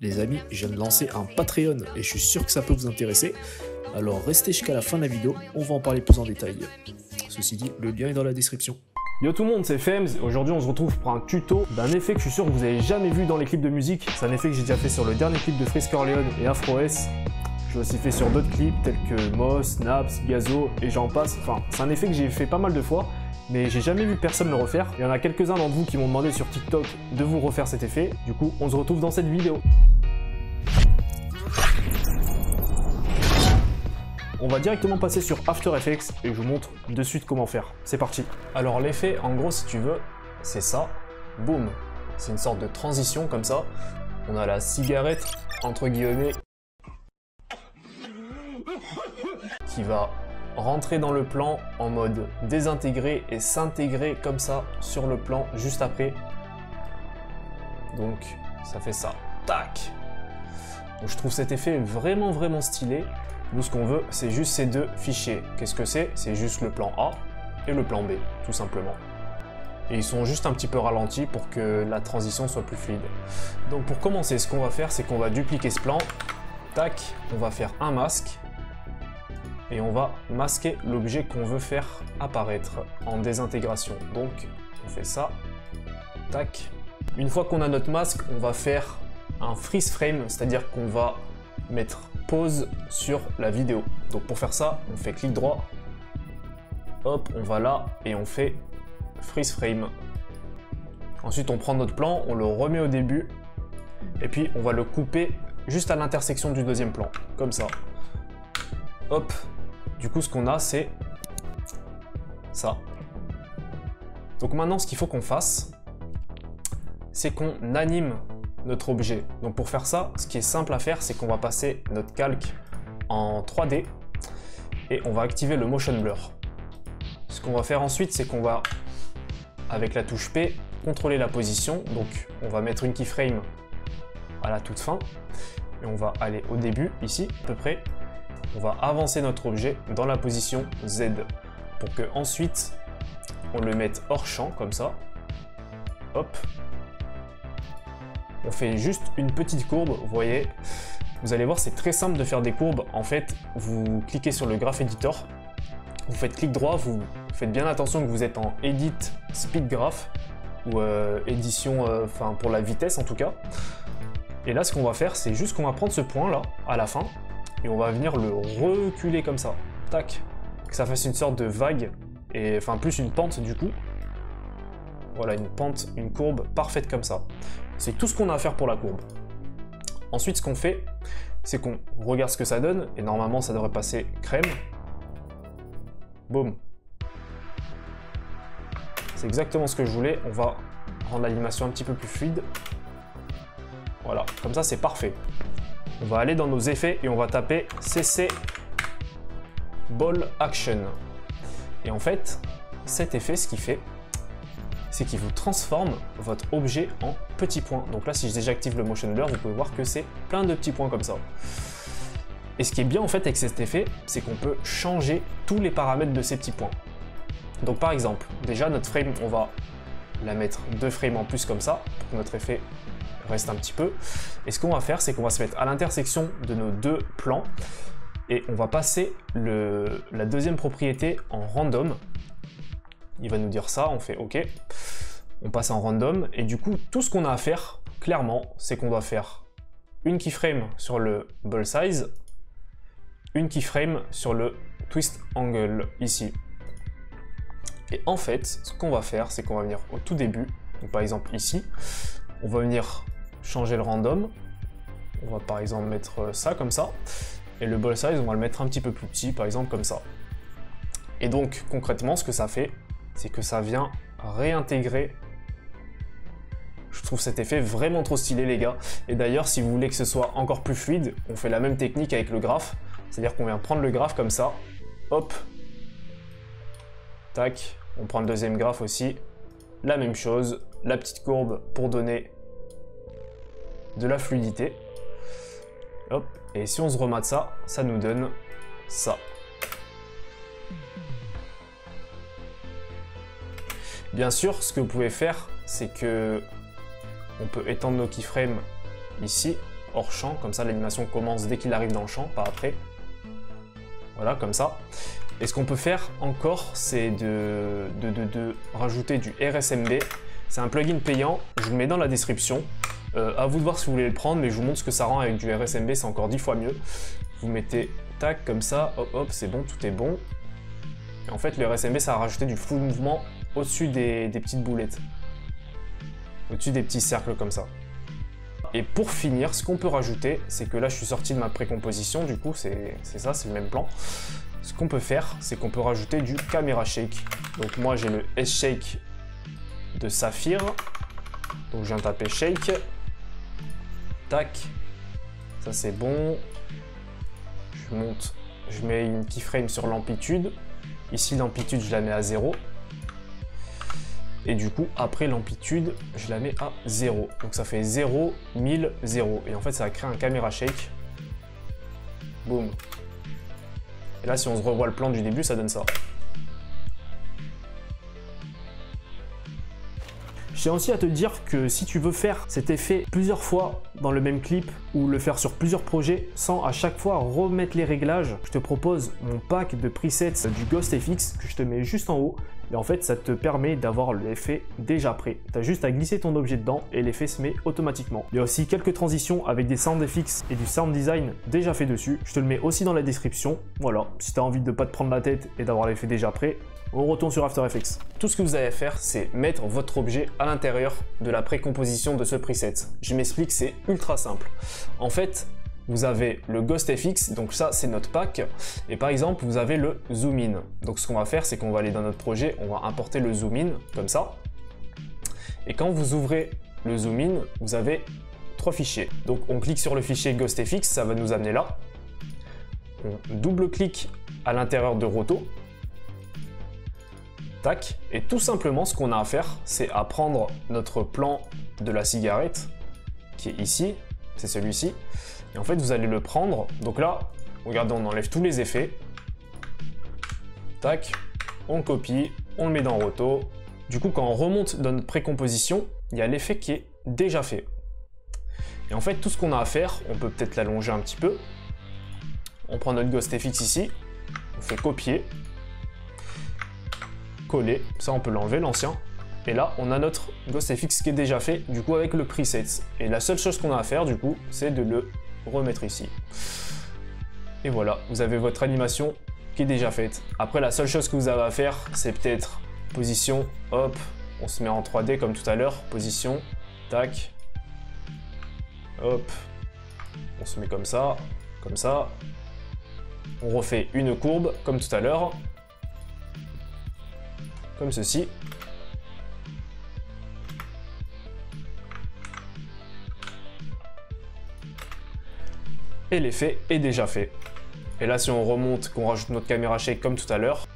Les amis, je viens de lancer un Patreon et je suis sûr que ça peut vous intéresser. Alors restez jusqu'à la fin de la vidéo, on va en parler plus en détail. Ceci dit, le lien est dans la description. Yo tout le monde, c'est Fems. Aujourd'hui on se retrouve pour un tuto d'un effet que je suis sûr que vous avez jamais vu dans les clips de musique. C'est un effet que j'ai déjà fait sur le dernier clip de Freeze Corleone et Afro-S. Je l'ai aussi fait sur d'autres clips tels que Moss, Naps, Gazo et j'en passe. Enfin, c'est un effet que j'ai fait pas mal de fois, mais j'ai jamais vu personne le refaire. Il y en a quelques-uns d'entre vous qui m'ont demandé sur TikTok de vous refaire cet effet. Du coup, on se retrouve dans cette vidéo. On va directement passer sur After Effects et je vous montre de suite comment faire. C'est parti. Alors l'effet, en gros, si tu veux, c'est ça. Boum. C'est une sorte de transition comme ça. On a la cigarette, entre guillemets, qui va rentrer dans le plan en mode désintégré et s'intégrer comme ça sur le plan juste après. Donc ça fait ça. Tac. Donc, je trouve cet effet vraiment stylé. Nous, ce qu'on veut, c'est juste ces deux fichiers. Qu'est-ce que c'est? C'est juste le plan A et le plan B, tout simplement. Et ils sont juste un petit peu ralentis pour que la transition soit plus fluide. Donc pour commencer, ce qu'on va faire, c'est qu'on va dupliquer ce plan. Tac, on va faire un masque. Et on va masquer l'objet qu'on veut faire apparaître en désintégration. Donc on fait ça. Tac. Une fois qu'on a notre masque, on va faire un freeze frame, c'est-à-dire qu'on va mettre pause sur la vidéo. Donc pour faire ça, on fait clic droit, hop, on va là et on fait freeze frame. Ensuite on prend notre plan, on le remet au début et puis on va le couper juste à l'intersection du deuxième plan, comme ça. Hop, du coup ce qu'on a c'est ça. Donc maintenant ce qu'il faut qu'on fasse, c'est qu'on anime notre objet. Donc pour faire ça, ce qui est simple à faire, c'est qu'on va passer notre calque en 3D et on va activer le motion blur. Ce qu'on va faire ensuite, c'est qu'on va, avec la touche P, contrôler la position. Donc on va mettre une keyframe à la toute fin et on va aller au début, ici, à peu près. On va avancer notre objet dans la position Z pour que ensuite on le mette hors champ, comme ça. Hop. On fait juste une petite courbe, vous voyez. Vous allez voir, c'est très simple de faire des courbes. En fait, vous cliquez sur le Graph Editor, vous faites clic droit, vous faites bien attention que vous êtes en Edit Speed Graph, ou édition, enfin pour la vitesse en tout cas. Et là, ce qu'on va faire, c'est juste qu'on va prendre ce point là, à la fin, et on va venir le reculer comme ça. Tac. Que ça fasse une sorte de vague, et enfin plus une pente du coup. Voilà, une pente, une courbe parfaite comme ça. C'est tout ce qu'on a à faire pour la courbe. Ensuite, ce qu'on fait, c'est qu'on regarde ce que ça donne, et normalement, ça devrait passer crème. Boum. C'est exactement ce que je voulais. On va rendre l'animation un petit peu plus fluide. Voilà, comme ça, c'est parfait. On va aller dans nos effets et on va taper CC Ball Action. Et en fait, cet effet, ce qu'il fait, c'est qu'il vous transforme votre objet en petits points. Donc là, si je désactive le motion blur, vous pouvez voir que c'est plein de petits points comme ça. Et ce qui est bien en fait avec cet effet, c'est qu'on peut changer tous les paramètres de ces petits points. Donc par exemple, déjà notre frame, on va la mettre 2 frames en plus comme ça, pour que notre effet reste un petit peu. Et ce qu'on va faire, c'est qu'on va se mettre à l'intersection de nos deux plans, et on va passer la deuxième propriété en random. Il va nous dire ça, on fait OK, on passe en random, et du coup, tout ce qu'on a à faire, clairement, c'est qu'on doit faire une keyframe sur le ball size, une keyframe sur le twist angle, ici. Et en fait, ce qu'on va faire, c'est qu'on va venir au tout début, donc par exemple ici, on va venir changer le random, on va par exemple mettre ça comme ça, et le ball size, on va le mettre un petit peu plus petit, par exemple comme ça. Et donc, concrètement, ce que ça fait, c'est que ça vient réintégrer. Je trouve cet effet vraiment trop stylé, les gars. Et d'ailleurs, si vous voulez que ce soit encore plus fluide, on fait la même technique avec le graphe. C'est-à-dire qu'on vient prendre le graphe comme ça, hop, tac, on prend le deuxième graphe aussi, la même chose, la petite courbe pour donner de la fluidité. Hop, et si on se remate ça, ça nous donne ça. Bien sûr, ce que vous pouvez faire, c'est que on peut étendre nos keyframes ici, hors champ, comme ça l'animation commence dès qu'il arrive dans le champ, pas après. Voilà, comme ça. Et ce qu'on peut faire encore, c'est de rajouter du RSMB. C'est un plugin payant, je vous le mets dans la description. À vous de voir si vous voulez le prendre, mais je vous montre ce que ça rend avec du RSMB, c'est encore 10 fois mieux. Vous mettez tac, comme ça, hop hop, c'est bon, tout est bon. Et en fait, le RSMB, ça va rajouter du flou de mouvement au-dessus des petites boulettes. Au-dessus des petits cercles comme ça. Et pour finir, ce qu'on peut rajouter, c'est que là, je suis sorti de ma précomposition, du coup, c'est ça, c'est le même plan. Ce qu'on peut faire, c'est qu'on peut rajouter du Camera Shake. Donc moi, j'ai le S-Shake de Saphir. Donc je viens taper Shake. Tac. Ça, c'est bon. Je monte. Je mets une keyframe sur l'amplitude. Ici, l'amplitude, je la mets à 0. Et du coup, après l'amplitude, je la mets à 0. Donc ça fait 0, 1000, 0. Et en fait, ça va créer un Camera Shake. Boum. Et là, si on se revoit le plan du début, ça donne ça. Je tiens aussi à te dire que si tu veux faire cet effet plusieurs fois dans le même clip ou le faire sur plusieurs projets sans à chaque fois remettre les réglages, je te propose mon pack de presets du GhostFX que je te mets juste en haut. Et en fait, ça te permet d'avoir l'effet déjà prêt. Tu as juste à glisser ton objet dedans et l'effet se met automatiquement. Il y a aussi quelques transitions avec des sound effects et du sound design déjà fait dessus. Je te le mets aussi dans la description. Voilà, si tu as envie de ne pas te prendre la tête et d'avoir l'effet déjà prêt, on retourne sur After Effects. Tout ce que vous avez à faire, c'est mettre votre objet à l'intérieur de la précomposition de ce preset. Je m'explique, c'est ultra simple. En fait, vous avez le GhostFX, donc ça c'est notre pack, et par exemple vous avez le zoom in. Donc ce qu'on va faire, c'est qu'on va aller dans notre projet, on va importer le zoom in comme ça. Et quand vous ouvrez le zoom in, vous avez 3 fichiers. Donc on clique sur le fichier GhostFX, ça va nous amener là. On double-clique à l'intérieur de Roto. Tac. Et tout simplement ce qu'on a à faire, c'est à prendre notre plan de la cigarette qui est ici, c'est celui-ci. Et en fait, vous allez le prendre. Donc là, regardez, on enlève tous les effets. Tac, on copie, on le met dans Roto. Du coup, quand on remonte dans notre précomposition, il y a l'effet qui est déjà fait. Et en fait, tout ce qu'on a à faire, on peut peut-être l'allonger un petit peu. On prend notre GhostFX ici, on fait copier, coller, ça on peut l'enlever, l'ancien. Et là, on a notre GhostFX qui est déjà fait, du coup, avec le preset. Et la seule chose qu'on a à faire, du coup, c'est de le remettre ici. Et voilà, vous avez votre animation qui est déjà faite. Après, la seule chose que vous avez à faire, c'est peut-être position, hop, on se met en 3D comme tout à l'heure, position, tac, hop, on se met comme ça, on refait une courbe comme tout à l'heure, comme ceci. Et l'effet est déjà fait. Et là, si on remonte, qu'on rajoute notre caméra shake comme tout à l'heure,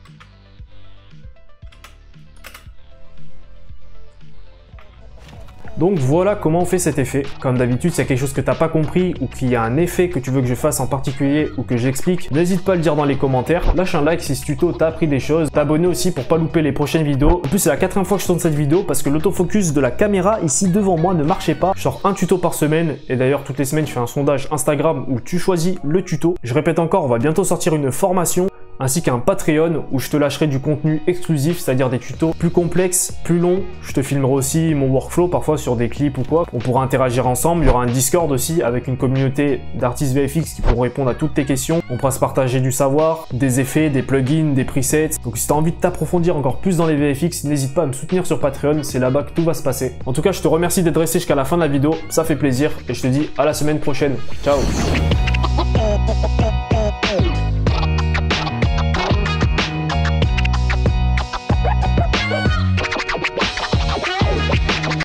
donc voilà comment on fait cet effet. Comme d'habitude, s'il y a quelque chose que tu n'as pas compris ou qu'il y a un effet que tu veux que je fasse en particulier ou que j'explique, n'hésite pas à le dire dans les commentaires. Lâche un like si ce tuto t'a appris des choses. T'abonner aussi pour pas louper les prochaines vidéos. En plus, c'est la 4e fois que je tourne cette vidéo parce que l'autofocus de la caméra ici devant moi ne marchait pas. Je sors un tuto par semaine et d'ailleurs toutes les semaines je fais un sondage Instagram où tu choisis le tuto. Je répète encore, on va bientôt sortir une formation ainsi qu'un Patreon où je te lâcherai du contenu exclusif, c'est-à-dire des tutos plus complexes, plus longs. Je te filmerai aussi mon workflow parfois sur des clips ou quoi. On pourra interagir ensemble. Il y aura un Discord aussi avec une communauté d'artistes VFX qui pourront répondre à toutes tes questions. On pourra se partager du savoir, des effets, des plugins, des presets. Donc si tu as envie de t'approfondir encore plus dans les VFX, n'hésite pas à me soutenir sur Patreon, c'est là-bas que tout va se passer. En tout cas, je te remercie d'être resté jusqu'à la fin de la vidéo, ça fait plaisir et je te dis à la semaine prochaine. Ciao!